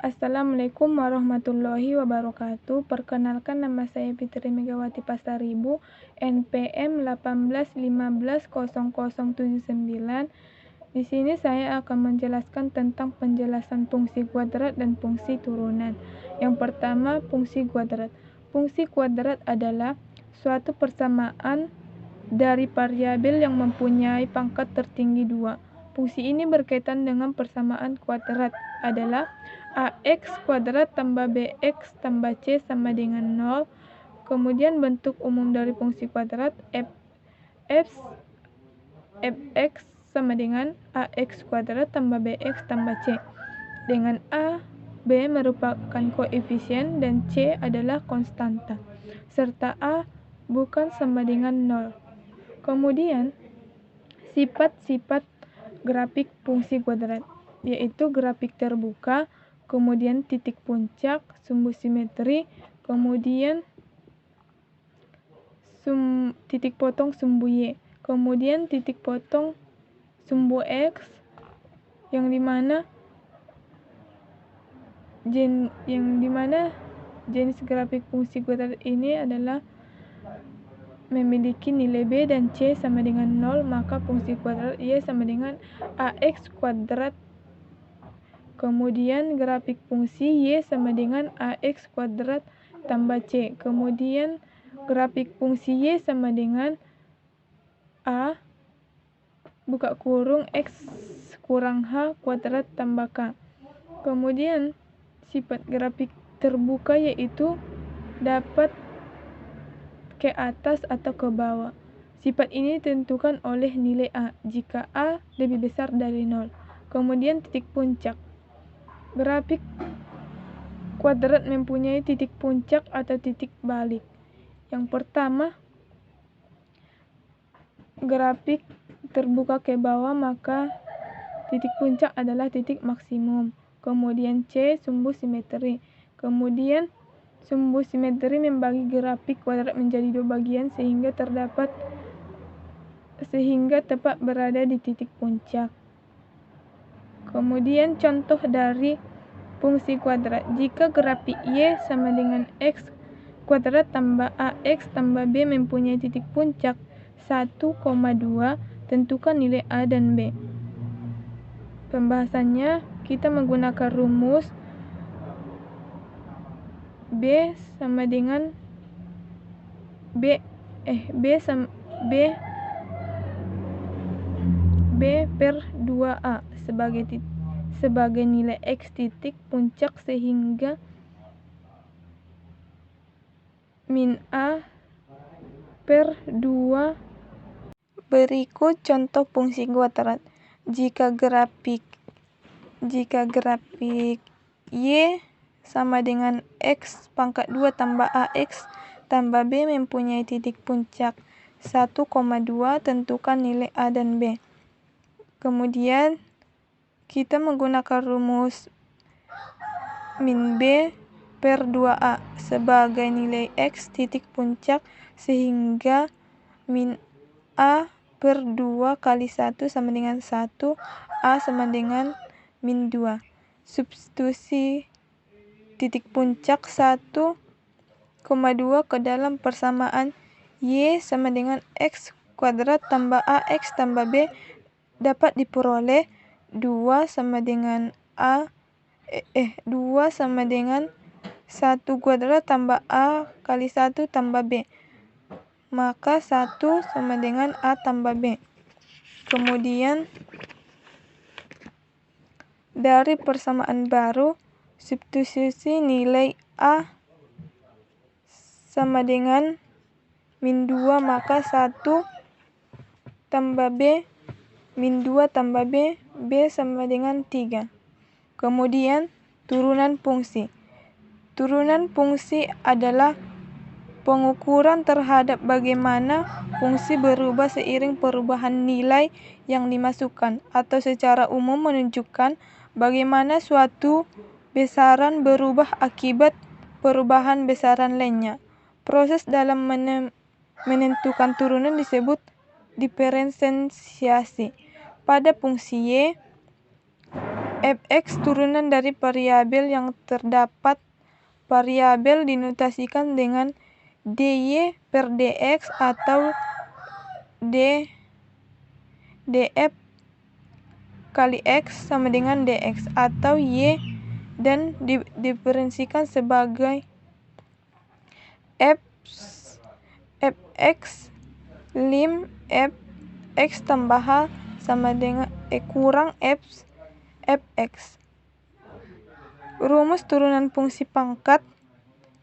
Assalamualaikum warahmatullahi wabarakatuh. Perkenalkan, nama saya Fitri Megawati Pasaribu, NPM 18150079. Di sini saya akan menjelaskan tentang penjelasan fungsi kuadrat dan fungsi turunan. Yang pertama, fungsi kuadrat. Fungsi kuadrat adalah suatu persamaan dari variabel yang mempunyai pangkat tertinggi 2. Fungsi ini berkaitan dengan persamaan kuadrat adalah ax kuadrat tambah bx tambah c sama dengan 0. Kemudian bentuk umum dari fungsi kuadrat fx sama dengan ax kuadrat tambah bx tambah c, dengan a, b merupakan koefisien dan c adalah konstanta, serta a bukan sama dengan 0. Kemudian sifat-sifat grafik fungsi kuadrat, yaitu grafik terbuka, kemudian titik puncak, sumbu simetri, kemudian titik potong sumbu y, kemudian titik potong sumbu x, yang dimana jenis grafik fungsi kuadrat ini adalah memiliki nilai b dan c sama dengan 0, maka fungsi kuadrat y sama dengan ax kuadrat. Kemudian grafik fungsi y sama dengan ax kuadrat tambah c. Kemudian grafik fungsi y sama dengan a buka kurung x kurang h kuadrat tambah k. Kemudian sifat grafik terbuka yaitu dapat ke atas atau ke bawah. Sifat ini ditentukan oleh nilai a jika a lebih besar dari 0. Kemudian titik puncak. Grafik kuadrat mempunyai titik puncak atau titik balik. Yang pertama, grafik terbuka ke bawah, maka titik puncak adalah titik maksimum. Kemudian C, sumbu simetri. Kemudian sumbu simetri membagi grafik kuadrat menjadi dua bagian sehingga tepat berada di titik puncak. Kemudian contoh dari fungsi kuadrat. Jika grafik y sama dengan x kuadrat tambah ax tambah b mempunyai titik puncak 1,2, tentukan nilai a dan b. Pembahasannya, kita menggunakan rumus b sama dengan b per 2a sebagai nilai x titik puncak sehingga min a per 2. Berikut contoh fungsi kuadrat. Jika grafik y sama dengan x pangkat 2 tambah ax tambah b mempunyai titik puncak 1,2, tentukan nilai a dan b. Kemudian kita menggunakan rumus min b per 2a sebagai nilai x titik puncak sehingga min a per 2 kali 1 sama dengan 1, a sama dengan min 2. Substitusi titik puncak 1,2 ke dalam persamaan y sama dengan x kuadrat tambah ax tambah b dapat diperoleh 2 sama dengan 1 kuadrat tambah a kali 1 tambah b, maka 1 sama dengan a tambah b. Kemudian dari persamaan baru, substitusi nilai a sama dengan min 2, maka 1 tambah b min 2 tambah b sama dengan 3. Kemudian turunan fungsi. Turunan fungsi adalah pengukuran terhadap bagaimana fungsi berubah seiring perubahan nilai yang dimasukkan, atau secara umum menunjukkan bagaimana suatu besaran berubah akibat perubahan besaran lainnya. Proses dalam menentukan turunan disebut diferensiasi. Pada fungsi y, fx turunan dari variabel yang terdapat. Variabel dinotasikan dengan dy per dx atau df kali x sama dengan dx, atau y dan diferensikan sebagai fx lim fx tambah h sama dengan kurang fx. Rumus turunan fungsi pangkat,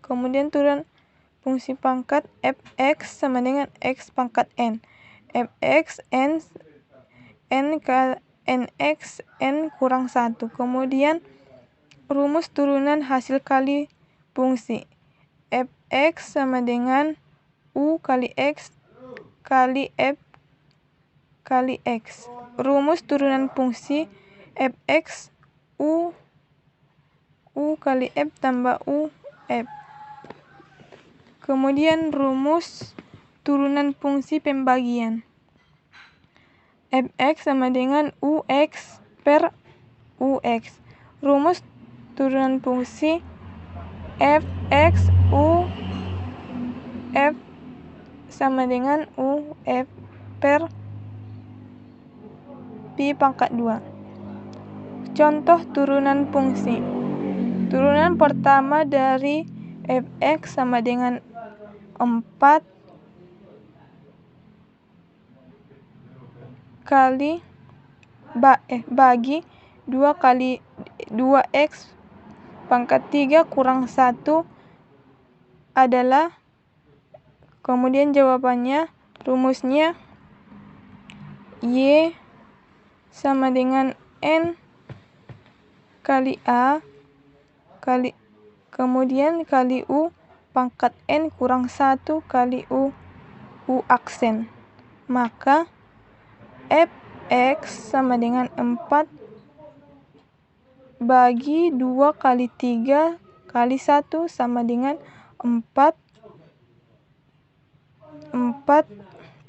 kemudian turunan fungsi pangkat fx sama dengan x pangkat n. Fx nx n kurang 1. Kemudian rumus turunan hasil kali fungsi fx sama dengan u kali x kali f kali x. Rumus turunan fungsi fx u kali f tambah u f. Kemudian rumus turunan fungsi pembagian fx sama dengan ux per ux. Rumus turunan fungsi fx u f sama dengan u f per pi pangkat 2. Contoh turunan fungsi. Turunan pertama dari fx sama dengan 4 kali bagi 2 kali 2x pangkat 3 kurang 1 adalah, kemudian jawabannya, rumusnya y sama dengan n kali a kali kemudian kali u pangkat n kurang 1 kali u aksen. Maka fx sama dengan 4 bagi 2 kali 3 kali 1 sama dengan 4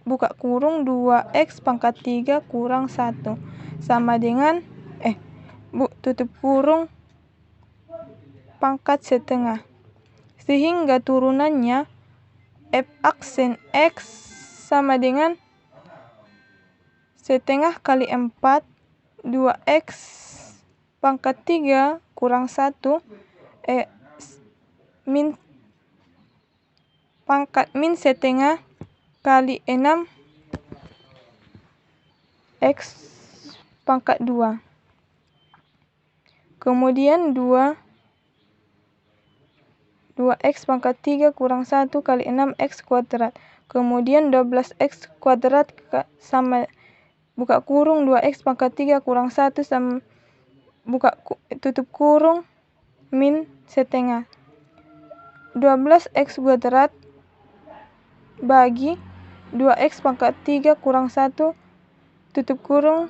buka kurung 2x pangkat 3 kurang 1 sama dengan tutup kurung pangkat setengah, sehingga turunannya f aksen x sama dengan setengah kali 4 2x pangkat 3 kurang 1 min setengah kali 6 x pangkat 2. Kemudian 2x pangkat 3 kurang 1 kali 6x kuadrat. Kemudian 12x kuadrat sama buka kurung 2x pangkat 3 kurang 1 sama tutup kurung min setengah 12x kuadrat bagi 2x pangkat 3 kurang 1 tutup kurung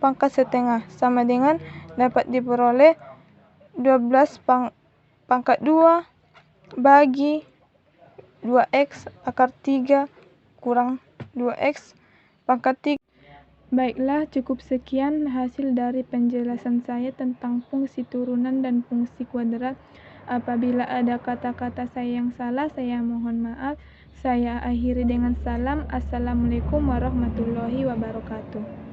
pangkat setengah sama dengan dapat diperoleh 12 pangkat 2 bagi 2x akar 3 kurang 2x pangkat 3. Baiklah, cukup sekian hasil dari penjelasan saya tentang fungsi turunan dan fungsi kuadrat. Apabila ada kata-kata saya yang salah, saya mohon maaf. Saya akhiri dengan salam. Assalamualaikum warahmatullahi wabarakatuh.